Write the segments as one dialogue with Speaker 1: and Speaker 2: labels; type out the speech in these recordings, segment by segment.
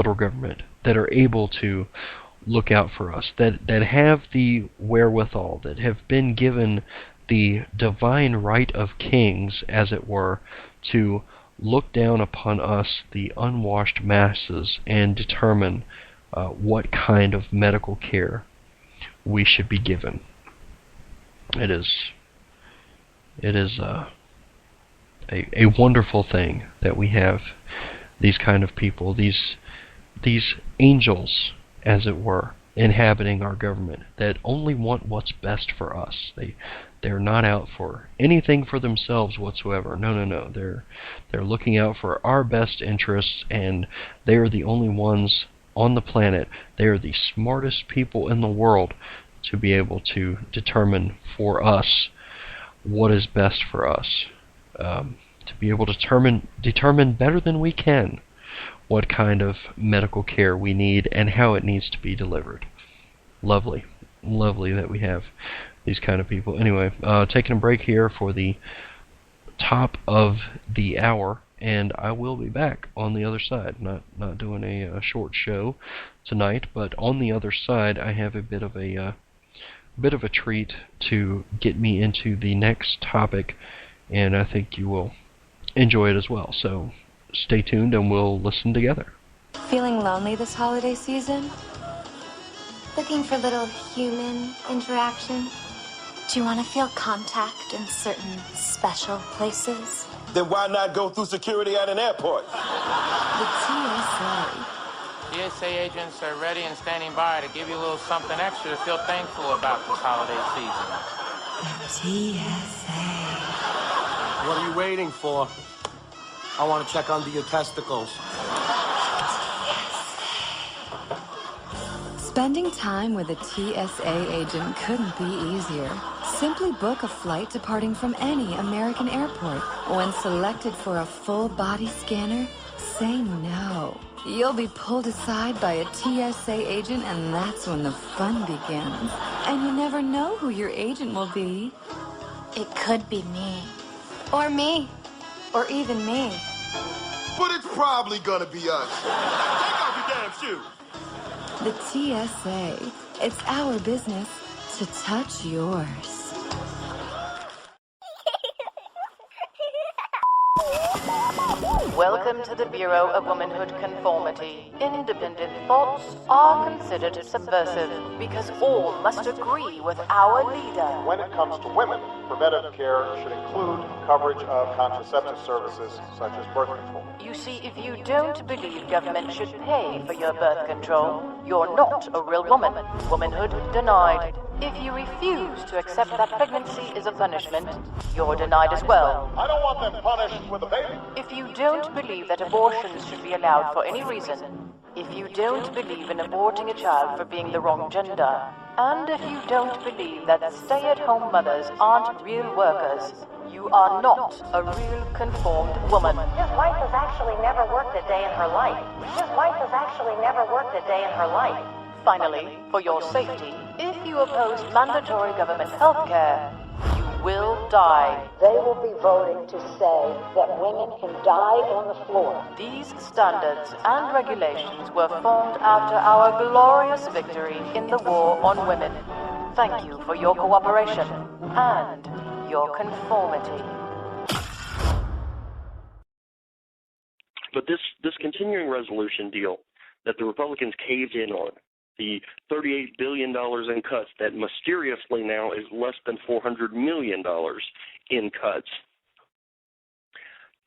Speaker 1: federal government that are able to look out for us, that have the wherewithal, that have been given the divine right of kings, as it were, to look down upon us, the unwashed masses, and determine what kind of medical care we should be given. It is a wonderful thing that we have these kind of people, these angels, as it were, inhabiting our government, that only want what's best for us. They're not out for anything for themselves whatsoever. No. They're looking out for our best interests, and they are the only ones on the planet. They are the smartest people in the world to be able to determine for us what is best for us. To be able to determine better than we can what kind of medical care we need and how it needs to be delivered. Lovely that we have these kind of people. Anyway, taking a break here for the top of the hour, and I will be back on the other side. Not doing a short show tonight, but on the other side I have a bit of a treat to get me into the next topic, and I think you will enjoy it as well. So stay tuned and we'll listen together.
Speaker 2: Feeling lonely this holiday season? Looking for little human interaction? Do you want to feel contact in certain special places?
Speaker 3: Then why not go through security at an airport?
Speaker 2: The TSA.
Speaker 4: TSA agents are ready and standing by to give you a little something extra to feel thankful about this holiday season.
Speaker 2: The TSA.
Speaker 5: What are you waiting for? I want to check under your testicles.
Speaker 2: Spending time with a TSA agent couldn't be easier. Simply book a flight departing from any American airport. When selected for a full body scanner, say no. You'll be pulled aside by a TSA agent, and that's when the fun begins. And you never know who your agent will be. It could be me. Or me. Or even me.
Speaker 3: But it's probably gonna be us. Take off your damn shoes.
Speaker 2: The TSA. It's our business to touch yours.
Speaker 6: Welcome to the Bureau of Womanhood Conformity. Independent thoughts are considered subversive because all must agree with our leader.
Speaker 7: When it comes to women, preventative care should include coverage of contraceptive services such as birth control.
Speaker 6: You see, if you don't believe government should pay for your birth control, you're not a real woman. Womanhood denied. If you refuse to accept that pregnancy is a punishment, you're denied as well.
Speaker 7: I don't want them punished with a baby.
Speaker 6: If you don't believe that abortions should be allowed for any reason, if you don't believe in aborting a child for being the wrong gender, and if you don't believe that stay-at-home mothers aren't real workers, you are not a real conformed woman.
Speaker 8: His wife has actually never worked a day in her life. His wife has actually never worked a day in her life.
Speaker 6: Finally, for your safety, if you oppose mandatory government health care, you will die.
Speaker 8: They will be voting to say that women can die on the floor.
Speaker 6: These standards and regulations were formed after our glorious victory in the war on women. Thank you for your cooperation and your conformity.
Speaker 9: But this continuing resolution deal that the Republicans caved in on, the $38 billion in cuts that mysteriously now is less than $400 million in cuts,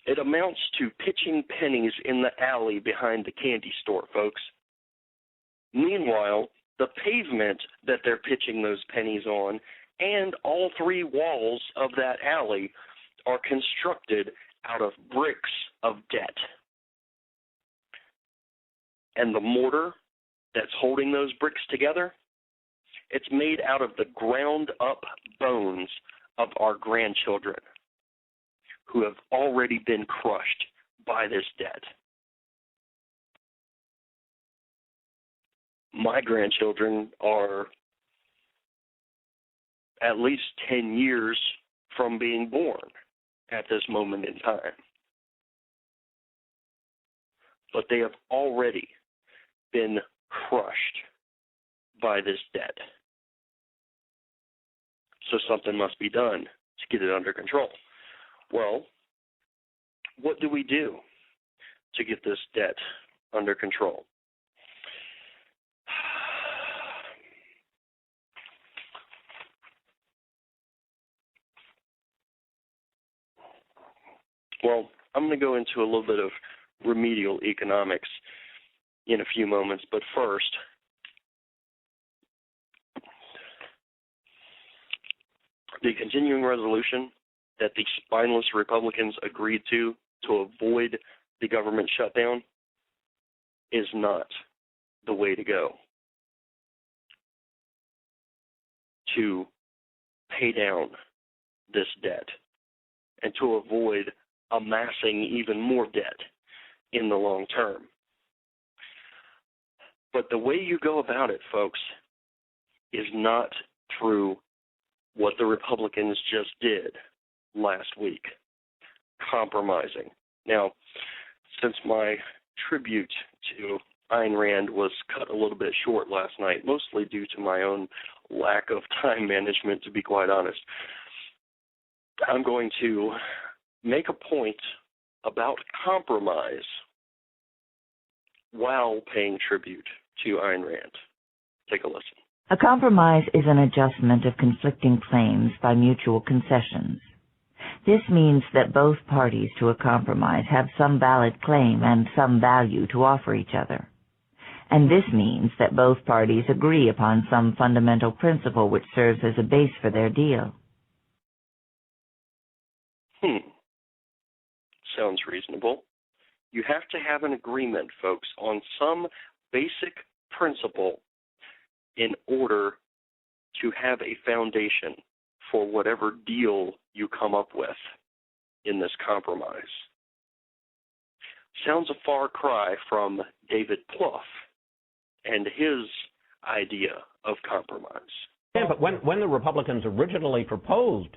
Speaker 9: it amounts to pitching pennies in the alley behind the candy store, folks. Meanwhile, the pavement that they're pitching those pennies on and all three walls of that alley are constructed out of bricks of debt. And the mortar that's holding those bricks together, it's made out of the ground-up bones of our grandchildren who have already been crushed by this debt. My grandchildren are at least 10 years from being born at this moment in time. But they have already been crushed by this debt. So something must be done to get it under control. Well, what do we do to get this debt under control? Well, I'm going to go into a little bit of remedial economics in a few moments, but first, the continuing resolution that the spineless Republicans agreed to avoid the government shutdown is not the way to go to pay down this debt and to avoid amassing even more debt in the long term. But the way you go about it, folks, is not through what the Republicans just did last week, compromising. Now, since my tribute to Ayn Rand was cut a little bit short last night, mostly due to my own lack of time management, to be quite honest, I'm going to make a point about compromise while paying tribute to Ayn Rand. Take a listen.
Speaker 10: A compromise is an adjustment of conflicting claims by mutual concessions. This means that both parties to a compromise have some valid claim and some value to offer each other. And this means that both parties agree upon some fundamental principle which serves as a base for their deal.
Speaker 9: Sounds reasonable. You have to have an agreement, folks, on some basic principle in order to have a foundation for whatever deal you come up with in this compromise. Sounds a far cry from David Plouffe and his idea of compromise.
Speaker 11: Yeah, but when the Republicans originally proposed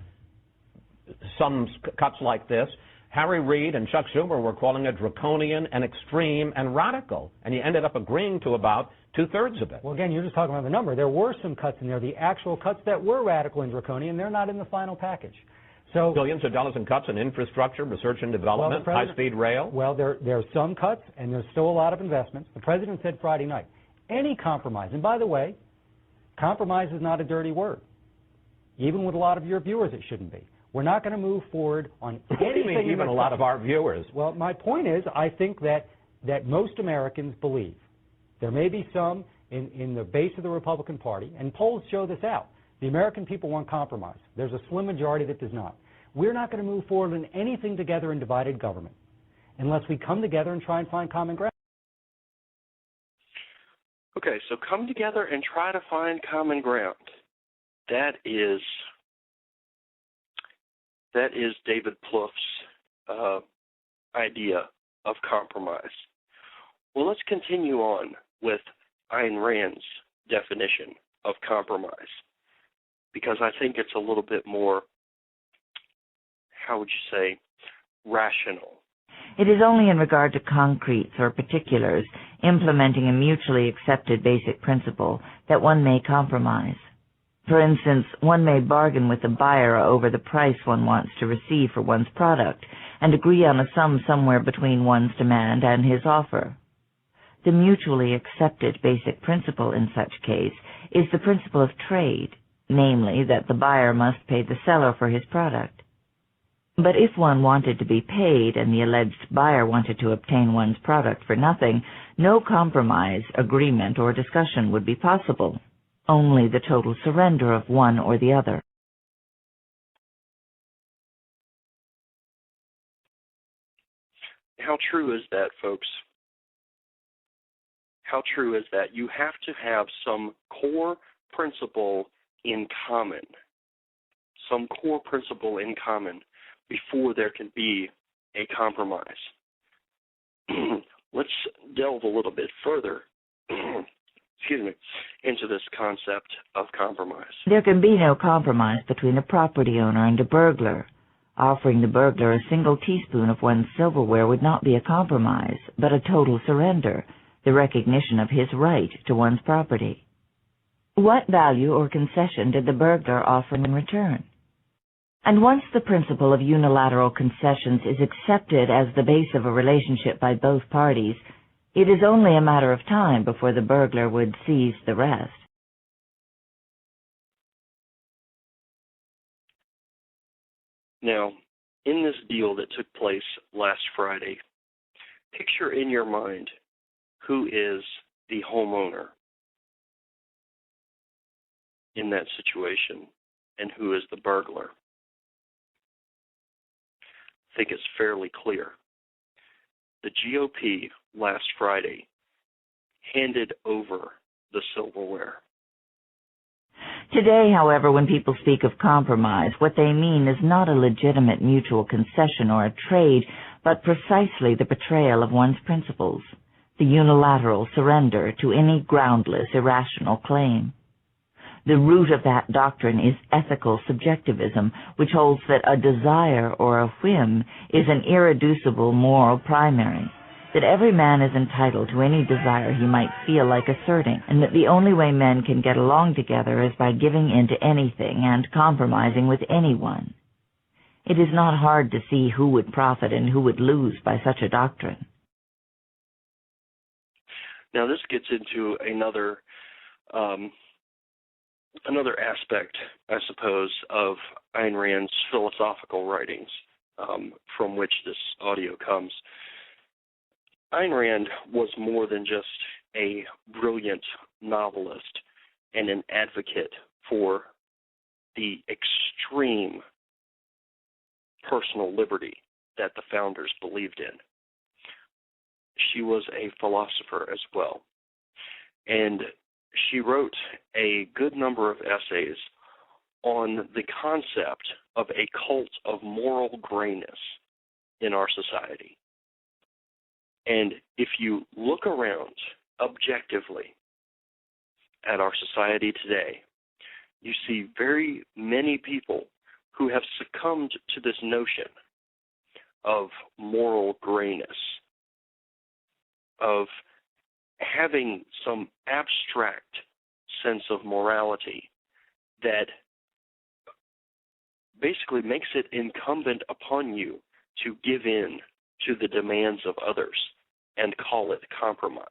Speaker 11: some cuts like this, Harry Reid and Chuck Schumer were calling it draconian and extreme and radical, and you ended up agreeing to about two-thirds of it.
Speaker 12: Well, again, you're just talking about the number. There were some cuts in there, the actual cuts that were radical and draconian. They're not in the final package. So
Speaker 11: billions of dollars in cuts in infrastructure, research and development, high-speed rail.
Speaker 12: Well, there are some cuts, and there's still a lot of investments. The president said Friday night, any compromise, and by the way, compromise is not a dirty word. Even with a lot of your viewers, it shouldn't be. We're not going to move forward on anything.
Speaker 11: What do you mean, even a lot of our viewers?
Speaker 12: Well, my point is, I think that most Americans believe. There may be some in the base of the Republican Party, and polls show this out. The American people want compromise. There's a slim majority that does not. We're not going to move forward in anything together in divided government unless we come together and try and find common ground.
Speaker 9: Okay, so come together and try to find common ground. That is David Plouffe's idea of compromise. Well, let's continue on with Ayn Rand's definition of compromise, because I think it's a little bit more, how would you say, rational.
Speaker 10: It is only in regard to concretes or particulars, implementing a mutually accepted basic principle, that one may compromise. For instance, one may bargain with the buyer over the price one wants to receive for one's product and agree on a sum somewhere between one's demand and his offer. The mutually accepted basic principle in such case is the principle of trade, namely that the buyer must pay the seller for his product. But if one wanted to be paid and the alleged buyer wanted to obtain one's product for nothing, no compromise, agreement, or discussion would be possible. Only the total surrender of one or the other.
Speaker 9: How true is that, folks? How true is that? You have to have some core principle in common. Some core principle in common before there can be a compromise. Let's delve a little bit further into this concept of compromise.
Speaker 10: There can be no compromise between a property owner and a burglar. Offering the burglar a single teaspoon of one's silverware would not be a compromise, but a total surrender, the recognition of his right to one's property. What value or concession did the burglar offer in return? And once the principle of unilateral concessions is accepted as the base of a relationship by both parties, it is only a matter of time before the burglar would seize the rest.
Speaker 9: Now, in this deal that took place last Friday, picture in your mind who is the homeowner in that situation and who is the burglar. I think it's fairly clear. The GOP last Friday handed over the silverware.
Speaker 10: Today, however, when people speak of compromise, what they mean is not a legitimate mutual concession or a trade, but precisely the betrayal of one's principles, the unilateral surrender to any groundless, irrational claim. The root of that doctrine is ethical subjectivism, which holds that a desire or a whim is an irreducible moral primary, that every man is entitled to any desire he might feel like asserting, and that the only way men can get along together is by giving in to anything and compromising with anyone. It is not hard to see who would profit and who would lose by such a doctrine.
Speaker 9: Now this gets into another aspect, I suppose, of Ayn Rand's philosophical writings, from which this audio comes. Ayn Rand was more than just a brilliant novelist and an advocate for the extreme personal liberty that the founders believed in. She was a philosopher as well, and she wrote a good number of essays on the concept of a cult of moral grayness in our society. And if you look around objectively at our society today, you see very many people who have succumbed to this notion of moral grayness, of having some abstract sense of morality that basically makes it incumbent upon you to give in to the demands of others and call it compromise,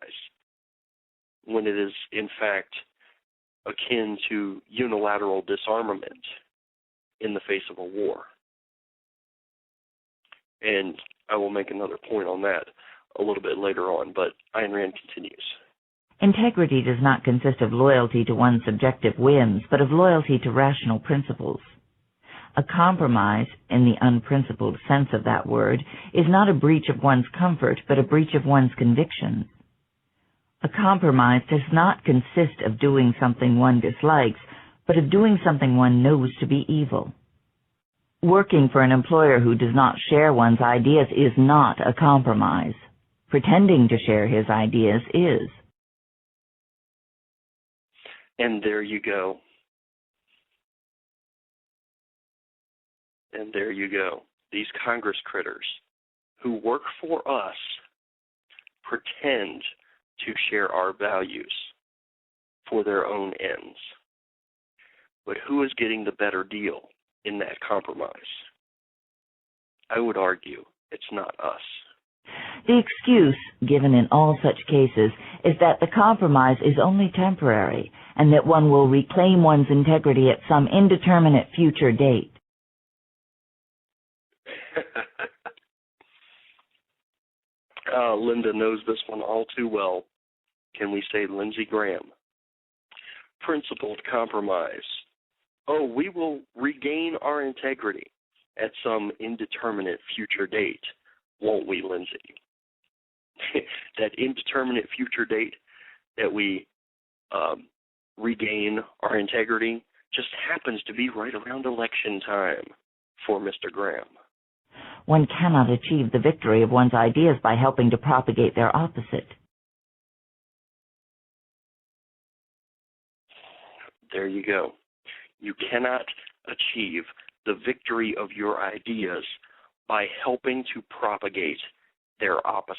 Speaker 9: when it is in fact akin to unilateral disarmament in the face of a war. And I will make another point on that a little bit later on, but Ayn Rand continues.
Speaker 10: Integrity does not consist of loyalty to one's subjective whims, but of loyalty to rational principles. A compromise, in the unprincipled sense of that word, is not a breach of one's comfort, but a breach of one's convictions. A compromise does not consist of doing something one dislikes, but of doing something one knows to be evil. Working for an employer who does not share one's ideas is not a compromise. Pretending to share his ideas is.
Speaker 9: And there you go. And there you go. These Congress critters who work for us pretend to share our values for their own ends. But who is getting the better deal in that compromise? I would argue it's not us.
Speaker 10: The excuse given in all such cases is that the compromise is only temporary and that one will reclaim one's integrity at some indeterminate future date.
Speaker 9: Linda knows this one all too well. Can we say Lindsey Graham? Principled compromise. Oh, we will regain our integrity at some indeterminate future date, won't we, Lindsey? That indeterminate future date that we regain our integrity just happens to be right around election time for Mr. Graham.
Speaker 10: One cannot achieve the victory of one's ideas by helping to propagate their opposite.
Speaker 9: There you go. You cannot achieve the victory of your ideas by helping to propagate their opposite.